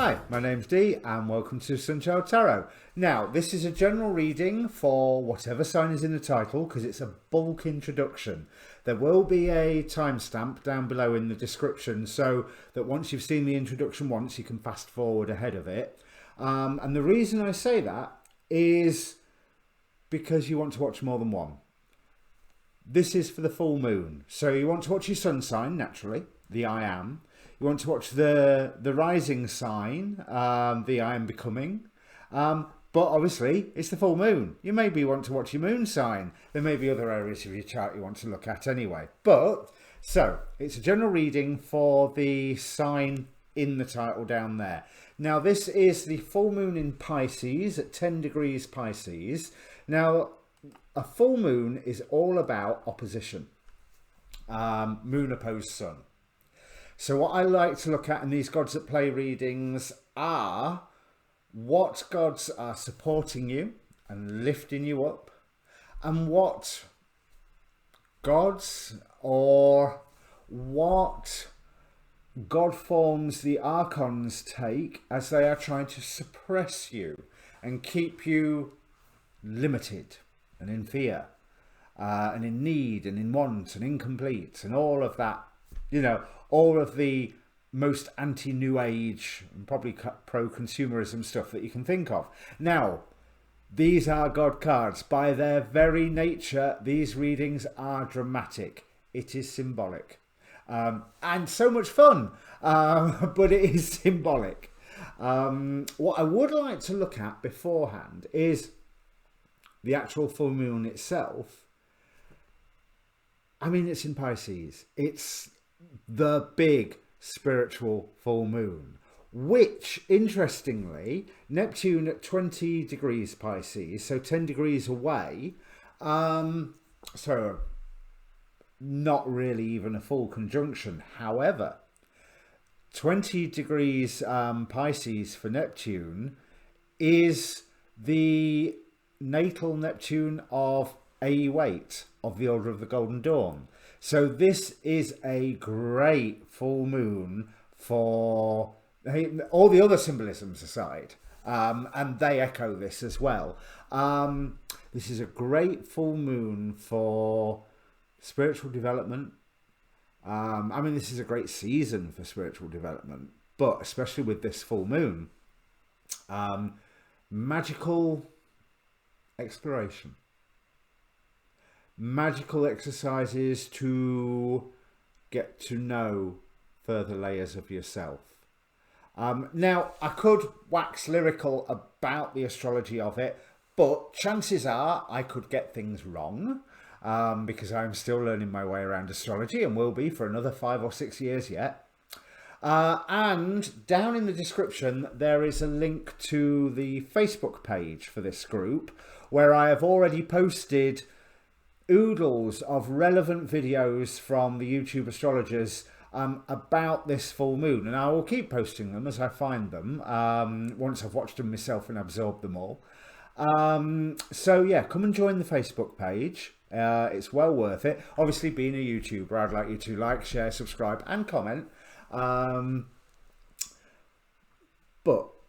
Hi, my name's Dee and welcome to Sunchild Tarot. Now, this is a general reading for whatever sign is in the title because it's a bulk introduction. There will be a timestamp down below in the description so that once you've seen the introduction once, you can fast forward ahead of it. And the reason I say that is because you want to watch more than one. This is for the full moon. So you want to watch your sun sign, naturally, the I am. You want to watch the rising sign, the I am becoming. But obviously, it's the full moon. You maybe want to watch your moon sign. There may be other areas of your chart you want to look at anyway. So, it's a general reading for the sign in the title down there. Now, this is the full moon in Pisces at 10 degrees Pisces. Now, a full moon is all about opposition. Moon opposed sun. So what I like to look at in these Gods at Play readings are what gods are supporting you and lifting you up, and what gods or what god forms the archons take as they are trying to suppress you and keep you limited and in fear and in need and in want and incomplete and all of that, you know, all of the most anti-new age and probably pro-consumerism stuff that you can think of. Now, these are God cards. By their very nature, these readings are dramatic. It is symbolic. And so much fun, but it is symbolic. What I would like to look at beforehand is the actual full moon itself. I mean, it's in Pisces. It's the big spiritual full moon, which interestingly, Neptune at 20 degrees Pisces, so 10 degrees away, so not really even a full conjunction. However, 20 degrees Pisces for Neptune is the natal Neptune of AU8 of the Order of the Golden Dawn. So this is a great full moon for all the other symbolisms aside, and they echo this as well. This is a great full moon for spiritual development. I mean, this is a great season for spiritual development, but especially with this full moon, magical exploration. Magical exercises to get to know further layers of yourself. Now, I could wax lyrical about the astrology of it, but chances are I could get things wrong because I'm still learning my way around astrology and will be for another 5 or 6 years yet. And down in the description, there is a link to the Facebook page for this group where I have already posted oodles of relevant videos from the YouTube astrologers about this full moon, and I will keep posting them as I find them once I've watched them myself and absorbed them all. So yeah, come and join the Facebook page. It's well worth it. Obviously, being a YouTuber, I'd like you to like, share, subscribe and comment. But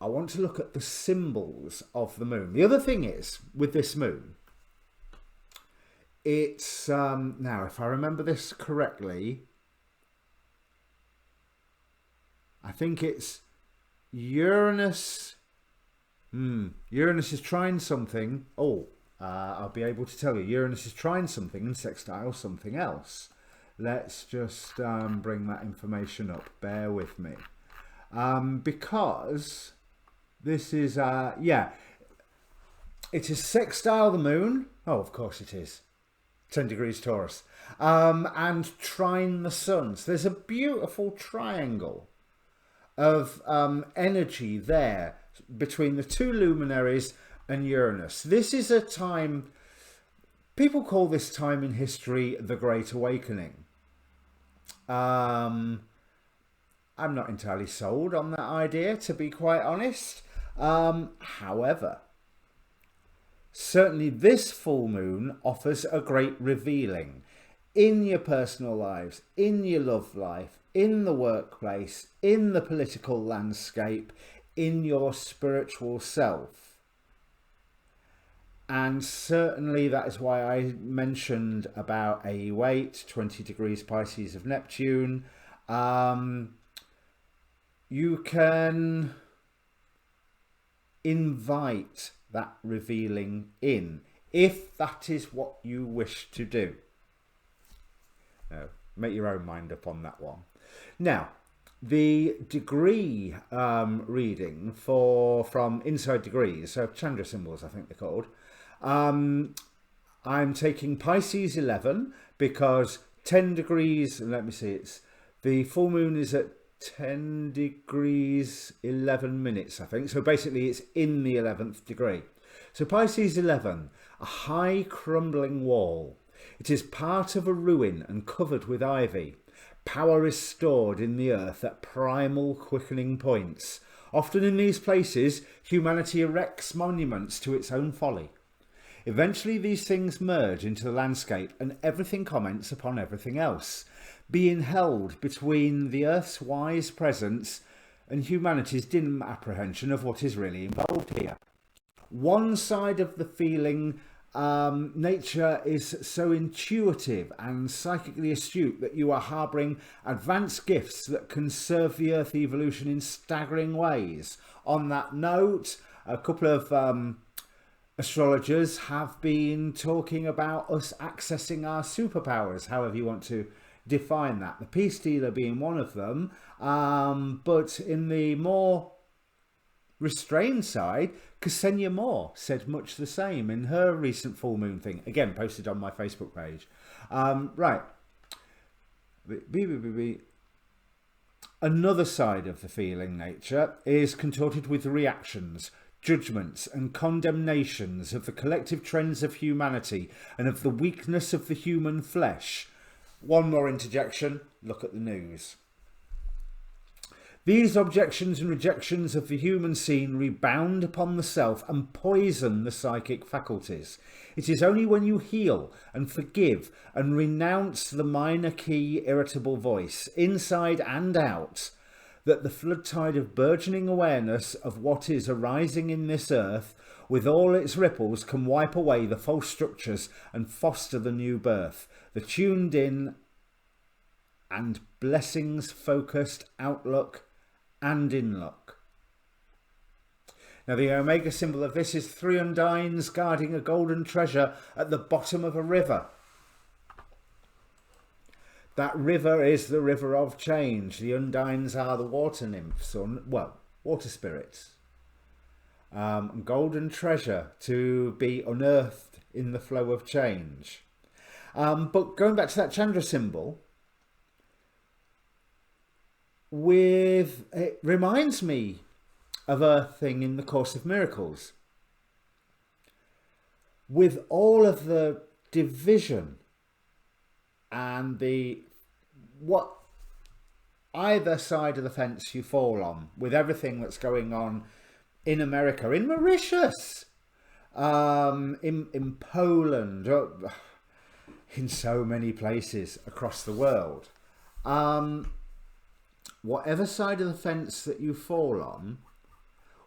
I want to look at the symbols of the moon. The other thing is, with this moon, it's, now if I remember this correctly, I think it's Uranus. Uranus is trying something. I'll be able to tell you. Uranus is trying something and sextile something else. Let's just bring that information up. Bear with me. Because this is, yeah, it is sextile the moon. Oh, of course it is. 10 degrees Taurus, and trine the sun. So there's a beautiful triangle of energy there between the two luminaries and Uranus. This is a time, people call this time in history the Great Awakening. I'm not entirely sold on that idea, to be quite honest. However, certainly this full moon offers a great revealing in your personal lives, in your love life, in the workplace, in the political landscape, in your spiritual self. And certainly that is why I mentioned about AU8, 20 degrees Pisces of Neptune. You can invite that revealing in, if that is what you wish to do. Now, make your own mind up on that one. Now, the degree reading from Inside Degrees, so Chandra symbols I think they're called, I'm taking Pisces 11 because 10 degrees, let me see, it's the full moon is at 10 degrees 11 minutes I think, so basically it's in the 11th degree. So Pisces 11, a high crumbling wall. It is part of a ruin and covered with ivy. Power is stored in the earth at primal quickening points. Often in these places, humanity erects monuments to its own folly. Eventually these things merge into the landscape and everything comments upon everything else, being held between the earth's wise presence and humanity's dim apprehension of what is really involved here. One side of the feeling, nature is so intuitive and psychically astute that you are harbouring advanced gifts that can serve the earth evolution in staggering ways. On that note, a couple of astrologers have been talking about us accessing our superpowers, however you want to define that. The peace dealer being one of them, but in the more restrained side, Ksenia Moore said much the same in her recent full moon thing, again posted on my Facebook page. Right. Another side of the feeling nature is contorted with reactions, judgments and condemnations of the collective trends of humanity and of the weakness of the human flesh. One more interjection, look at the news. These objections and rejections of the human scene rebound upon the self and poison the psychic faculties. It is only when you heal and forgive and renounce the minor key irritable voice, inside and out, that the flood tide of burgeoning awareness of what is arising in this earth with all its ripples can wipe away the false structures and foster the new birth, the tuned in and blessings focused outlook and in luck. Now the Omega symbol of this is 3 undines guarding a golden treasure at the bottom of a river. That river is the river of change. The undines are the water nymphs, or well, water spirits. Golden treasure to be unearthed in the flow of change. But going back to that Chandra symbol, it reminds me of a thing in the Course of Miracles. With all of the division and what either side of the fence you fall on, with everything that's going on in America, in Mauritius, in Poland, in so many places across the world. Whatever side of the fence that you fall on,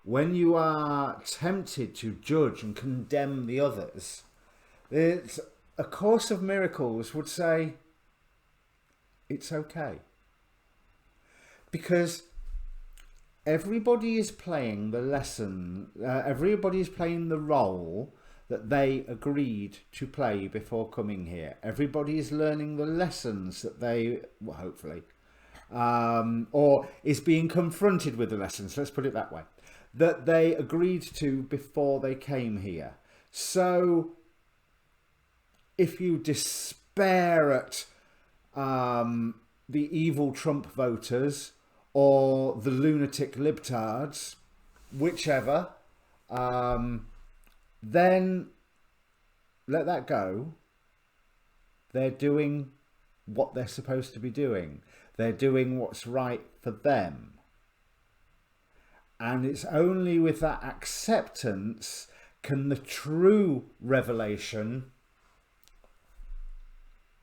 when you are tempted to judge and condemn the others, it's A Course of Miracles would say it's okay, because everybody is playing the lesson, everybody is playing the role that they agreed to play before coming here. Everybody is learning the lessons that they, well, hopefully, or is being confronted with the lessons, let's put it that way, that they agreed to before they came here. So if you despair at the evil Trump voters or the lunatic libtards, whichever, then let that go. They're doing what they're supposed to be doing. They're doing what's right for them. And it's only with that acceptance can the true revelation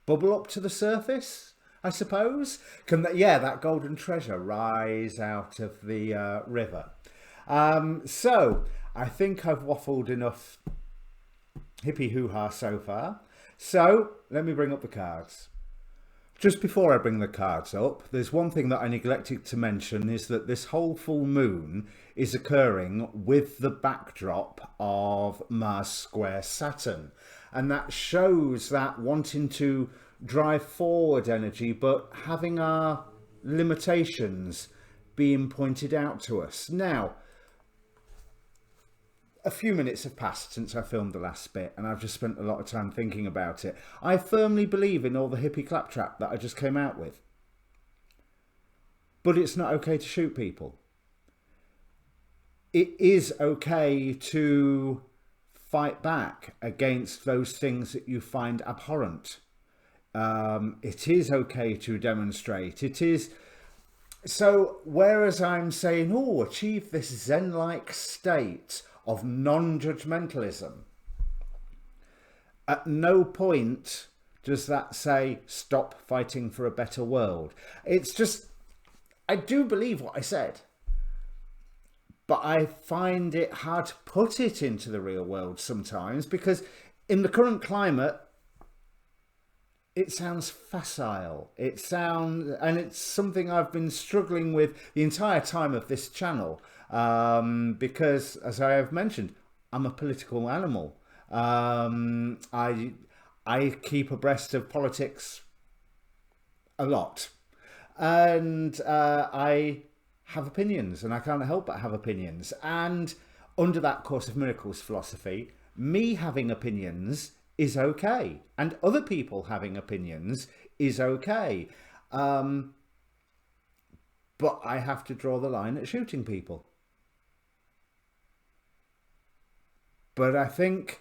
bubble up to the surface, I suppose. Can that, yeah, that golden treasure rise out of the river. So I think I've waffled enough hippie hoo-ha so far. So let me bring up the cards. Just before I bring the cards up, there's one thing that I neglected to mention, is that this whole full moon is occurring with the backdrop of Mars square Saturn. And that shows that wanting to drive forward energy, but having our limitations being pointed out to us. Now, a few minutes have passed since I filmed the last bit, and I've just spent a lot of time thinking about it. I firmly believe in all the hippie claptrap that I just came out with. But it's not okay to shoot people. It is okay to fight back against those things that you find abhorrent. It is okay to demonstrate. It is... So, whereas I'm saying, oh, achieve this Zen-like state of non-judgmentalism, at no point does that say stop fighting for a better world. It's just, I do believe what I said, but I find it hard to put it into the real world sometimes, because in the current climate it sounds facile. And it's something I've been struggling with the entire time of this channel. Because, as I have mentioned, I'm a political animal. I keep abreast of politics a lot, and I have opinions, and I can't help but have opinions. And under that Course of Miracles philosophy, me having opinions is okay, and other people having opinions is okay. But I have to draw the line at shooting people. But I think,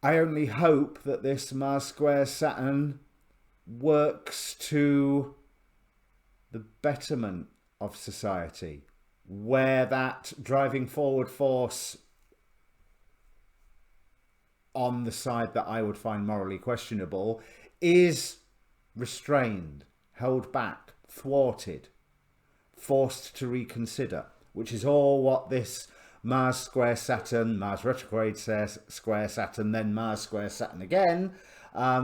I only hope that this Mars square Saturn works to the betterment of society, where that driving forward force on the side that I would find morally questionable is restrained, held back, thwarted, forced to reconsider, which is all what this Mars square Saturn, Mars retrograde square Saturn, then Mars square Saturn again,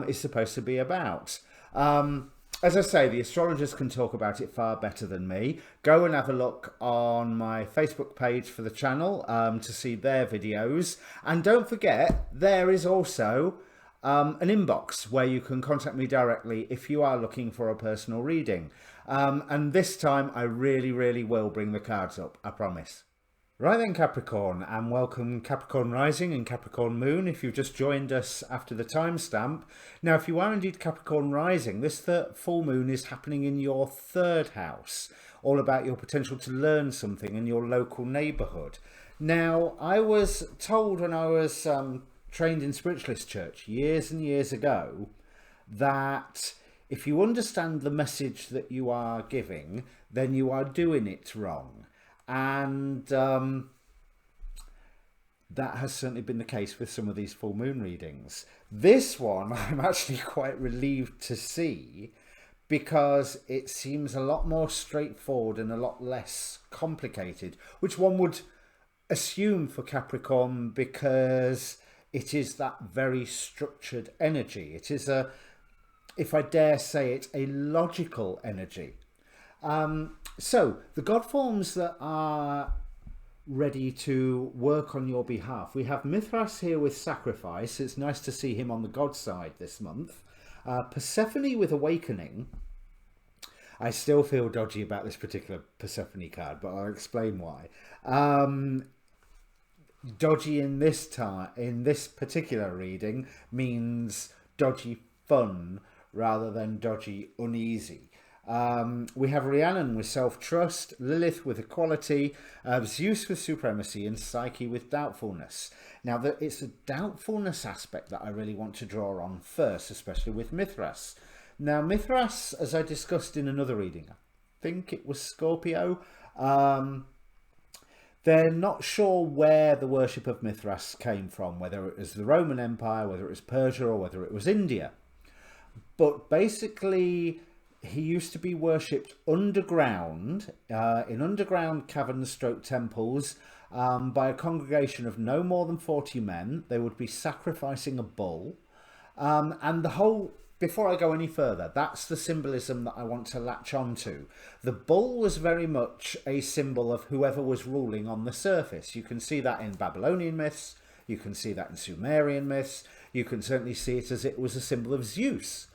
is supposed to be about. As I say, the astrologers can talk about it far better than me. Go and have a look on my Facebook page for the channel to see their videos. And don't forget, there is also an inbox where you can contact me directly if you are looking for a personal reading. And this time I really, really will bring the cards up, I promise. Right then, Capricorn, and welcome Capricorn Rising and Capricorn Moon if you've just joined us after the timestamp. Now, if you are indeed Capricorn Rising, this full moon is happening in your third house, all about your potential to learn something in your local neighbourhood. Now, I was told when I was trained in Spiritualist Church years and years ago that if you understand the message that you are giving, then you are doing it wrong. And that has certainly been the case with some of these full moon readings. This one I'm actually quite relieved to see, because it seems a lot more straightforward and a lot less complicated, which one would assume for Capricorn, because it is that very structured energy. It is a, if I dare say it, a logical energy. So the god forms that are ready to work on your behalf. We have Mithras here with sacrifice. It's nice to see him on the god side this month. Persephone with awakening. I still feel dodgy about this particular Persephone card, but I'll explain why. Dodgy in this particular reading means dodgy fun rather than dodgy uneasy. We have Rhiannon with self-trust, Lilith with equality, Zeus with supremacy, and Psyche with doubtfulness. Now, it's the doubtfulness aspect that I really want to draw on first, especially with Mithras. Now, Mithras, as I discussed in another reading, I think it was Scorpio, they're not sure where the worship of Mithras came from, whether it was the Roman Empire, whether it was Persia, or whether it was India. But basically, he used to be worshipped underground, in underground caverns stroke temples, by a congregation of no more than 40 men. They would be sacrificing a bull. And the whole, before I go any further, that's the symbolism that I want to latch onto. The bull was very much a symbol of whoever was ruling on the surface. You can see that in Babylonian myths. You can see that in Sumerian myths. You can certainly see it as it was a symbol of Zeus.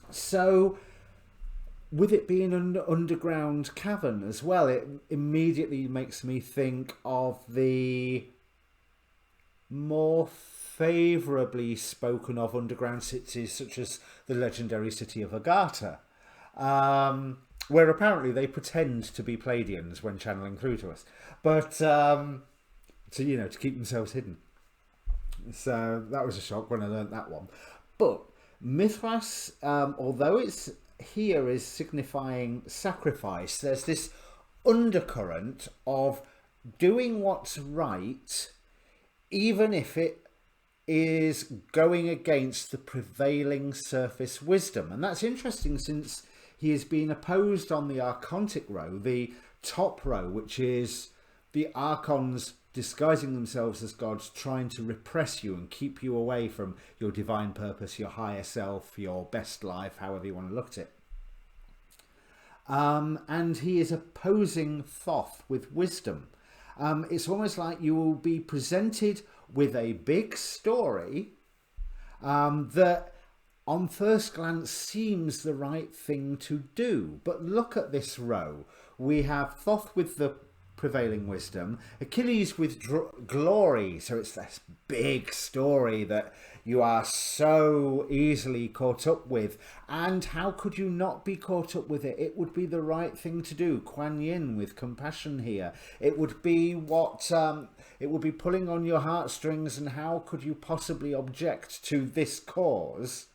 So with it being an underground cavern as well, it immediately makes me think of the more favourably spoken of underground cities such as the legendary city of Agartha, where apparently they pretend to be Pleiadians when channeling through to us, but to keep themselves hidden. So that was a shock when I learned that one. But Mithras, although it's here is signifying sacrifice, there's this undercurrent of doing what's right, even if it is going against the prevailing surface wisdom. And that's interesting, since he is being opposed on the archontic row, the top row, which is the archons disguising themselves as gods, trying to repress you and keep you away from your divine purpose, your higher self, your best life, however you want to look at it. And he is opposing Thoth with wisdom. It's almost like you will be presented with a big story that on first glance seems the right thing to do. But look at this row. We have Thoth with the prevailing wisdom, Achilles with glory, so it's this big story that you are so easily caught up with. And how could you not be caught up with it? It would be the right thing to do. Kuan Yin with compassion here. It would be what it would be pulling on your heartstrings, and how could you possibly object to this cause?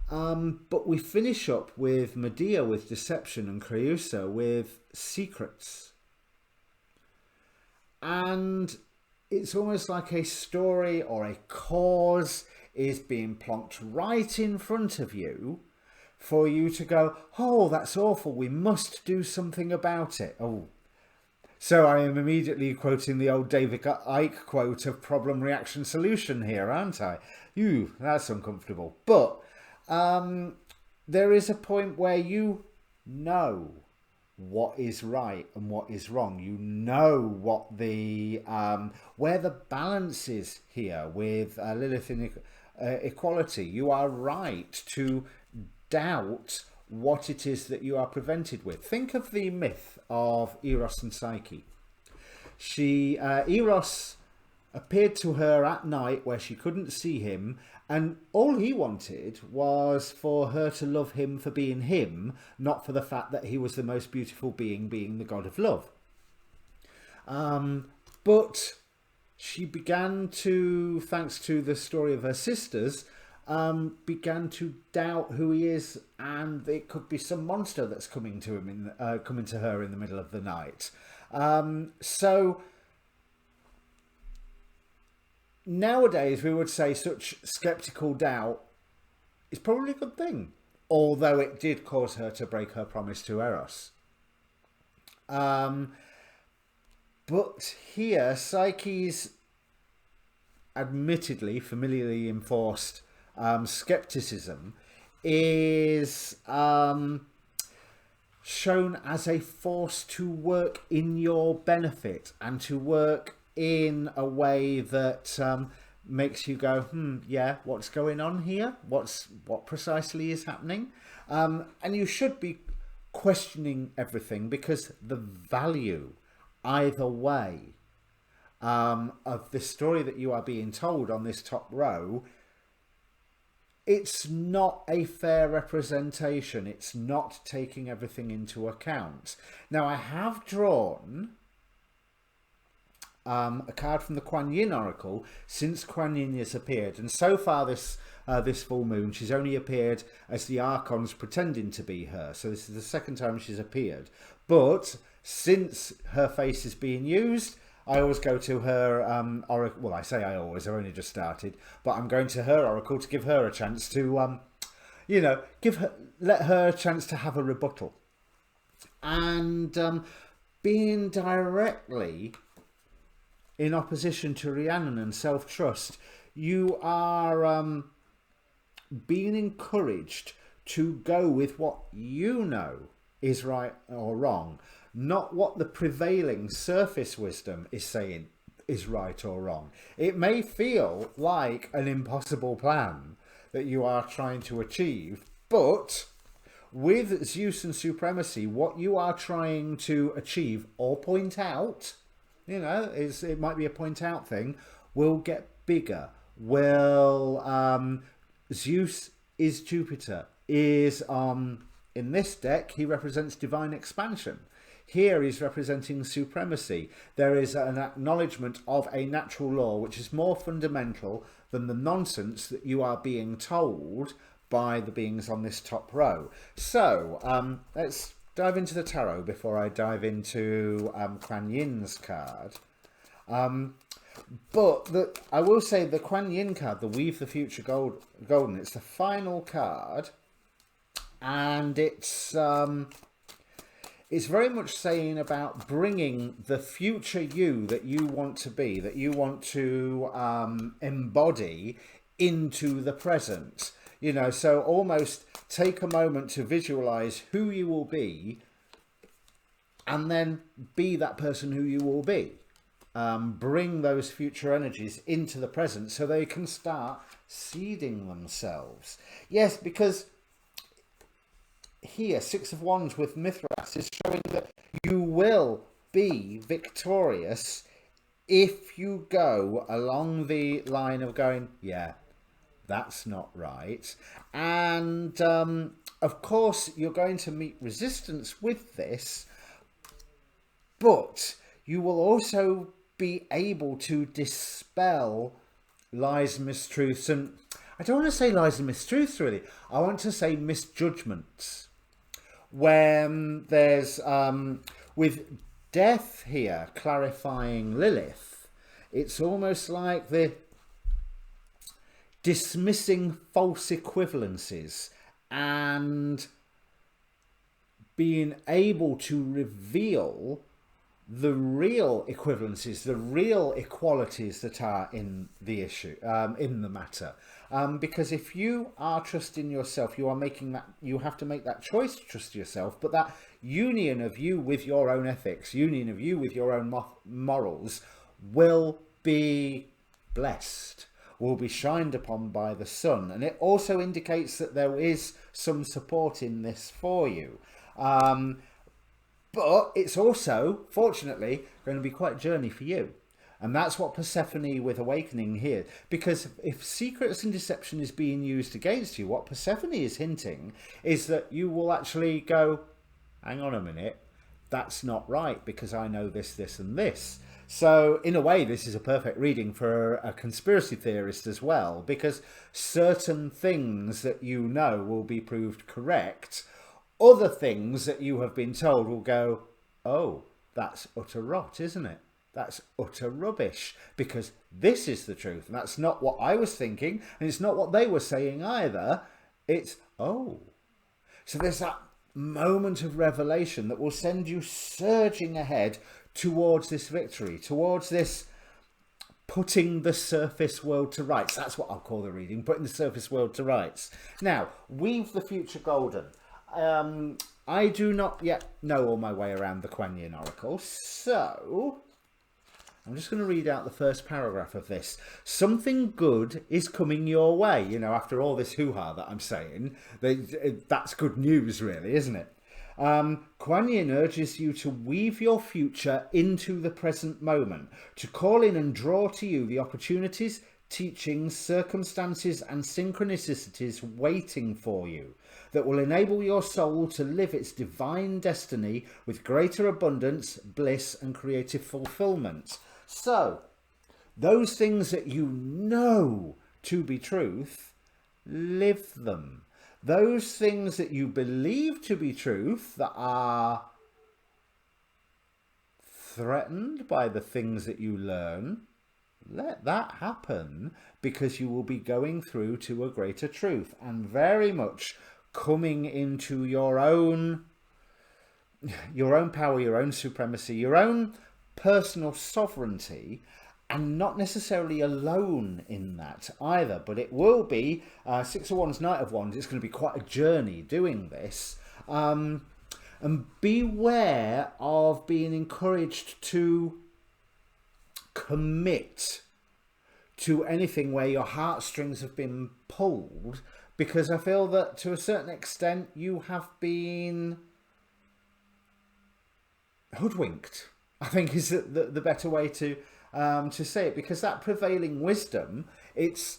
But we finish up with Medea with deception and Creusa with secrets. And it's almost like a story or a cause is being plonked right in front of you for you to go, oh, that's awful, we must do something about it. Oh, so I am immediately quoting the old David Icke quote of problem, reaction, solution here, aren't I? That's uncomfortable. But there is a point where you know what is right and what is wrong. You know what the where the balance is here with Lilith in equality. You are right to doubt what it is that you are prevented with. Think of the myth of Eros and Psyche. Eros appeared to her at night where she couldn't see him, and all he wanted was for her to love him for being him, not for the fact that he was the most beautiful being the god of love. But she began to, thanks to the story of her sisters, began to doubt who he is, and it could be some monster that's coming to him coming to her in the middle of the night. So nowadays we would say such skeptical doubt is probably a good thing, although it did cause her to break her promise to Eros. But here, Psyche's admittedly familiarly enforced skepticism is shown as a force to work in your benefit and to work in a way that makes you go, yeah, what's going on here? What precisely is happening? And you should be questioning everything, because the value either way of the story that you are being told on this top row, it's not a fair representation. It's not taking everything into account. Now, I have drawn a card from the Kuan Yin Oracle since Kuan Yin has appeared, and so far this full moon she's only appeared as the Archons pretending to be her, so this is the second time she's appeared. But since her face is being used, I always go to her oracle. Well, I say I always, I've only just started, but I'm going to her oracle to give her a chance to You know, let her a chance to have a rebuttal. And being directly in opposition to Rhiannon and self-trust, you are being encouraged to go with what you know is right or wrong, not what the prevailing surface wisdom is saying is right or wrong. It may feel like an impossible plan that you are trying to achieve, but with Zeus and supremacy, what you are trying to achieve or point out, you know, it might be a point out thing, will get bigger. Zeus is Jupiter, is in this deck he represents divine expansion. Here he's representing supremacy. There is an acknowledgement of a natural law which is more fundamental than the nonsense that you are being told by the beings on this top row. So let's dive into the tarot before I dive into Kuan Yin's card. But I will say the Kuan Yin card, the Weave the Future Golden, it's the final card, and it's very much saying about bringing the future you that you want to be, that you want to embody into the present. You know, so almost take a moment to visualize who you will be and then be that person who you will be. Bring those future energies into the present so they can start seeding themselves. Yes, because here, Six of Wands with Mithras is showing that you will be victorious if you go along the line of going, yeah, that's not right. And of course, you're going to meet resistance with this, but you will also be able to dispel lies and mistruths. And I don't want to say lies and mistruths, really. I want to say misjudgments. When there's, with death here clarifying Lilith, it's almost like the dismissing false equivalencies and being able to reveal the real equivalencies, the real equalities that are in the issue, in the matter. Because if you are trusting yourself, you are making that, you have to make that choice to trust yourself, but that union of you with your own ethics, union of you with your own morals will be blessed, will be shined upon by the sun. And it also indicates that there is some support in this for you. But it's also, fortunately, going to be quite a journey for you. And that's what Persephone with Awakening here. Because if secrets and deception is being used against you, what Persephone is hinting is that you will actually go, hang on a minute, that's not right because I know this, this and this. So in a way, this is a perfect reading for a conspiracy theorist as well, because certain things that you know will be proved correct. Other things that you have been told will go, oh, that's utter rot, isn't it? That's utter rubbish, because this is the truth. And that's not what I was thinking, and it's not what they were saying either. It's, oh. So there's that moment of revelation that will send you surging ahead towards this victory, towards this putting the surface world to rights. That's what I'll call the reading, putting the surface world to rights. Now, Weave the Future Golden. I do not yet know all my way around the Kuan Yin Oracle, so I'm just going to read out the first paragraph of this. Something good is coming your way. You know, after all this hoo-ha that I'm saying, that's good news, really, isn't it? Kuan Yin urges you to weave your future into the present moment, to call in and draw to you the opportunities, teachings, circumstances and synchronicities waiting for you, that will enable your soul to live its divine destiny with greater abundance, bliss and creative fulfillment. So, those things that you know to be truth, live them. Those things that you believe to be truth that are threatened by the things that you learn, let that happen, because you will be going through to a greater truth and very much coming into your own power, your own supremacy, your own personal sovereignty, and not necessarily alone in that either. But it will be Six of Wands, Knight of Wands. It's going to be quite a journey doing this. And beware of being encouraged to commit to anything where your heartstrings have been pulled, because I feel that to a certain extent you have been hoodwinked, I think is the better way to say it, because that prevailing wisdom, it's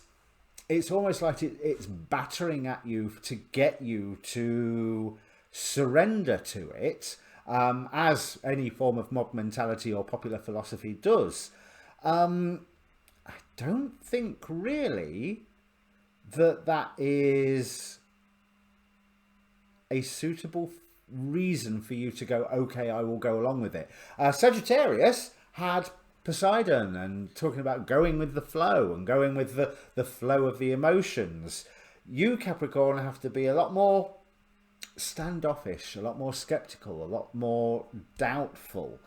almost like it's battering at you to get you to surrender to it, as any form of mob mentality or popular philosophy does. I don't think really that is a suitable reason for you to go, okay, I will go along with it. Sagittarius had Poseidon and talking about going with the flow and going with the flow of the emotions. You, Capricorn, have to be a lot more standoffish, a lot more skeptical, a lot more doubtful.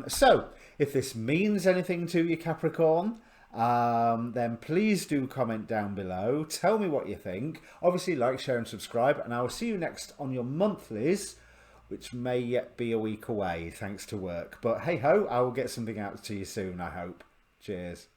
So if this means anything to you, Capricorn, then please do comment down below. Tell me what you think. Obviously, like, share and subscribe, and I will see you next on your monthlies, which may yet be a week away thanks to work. But hey ho, I will get something out to you soon, I hope. Cheers.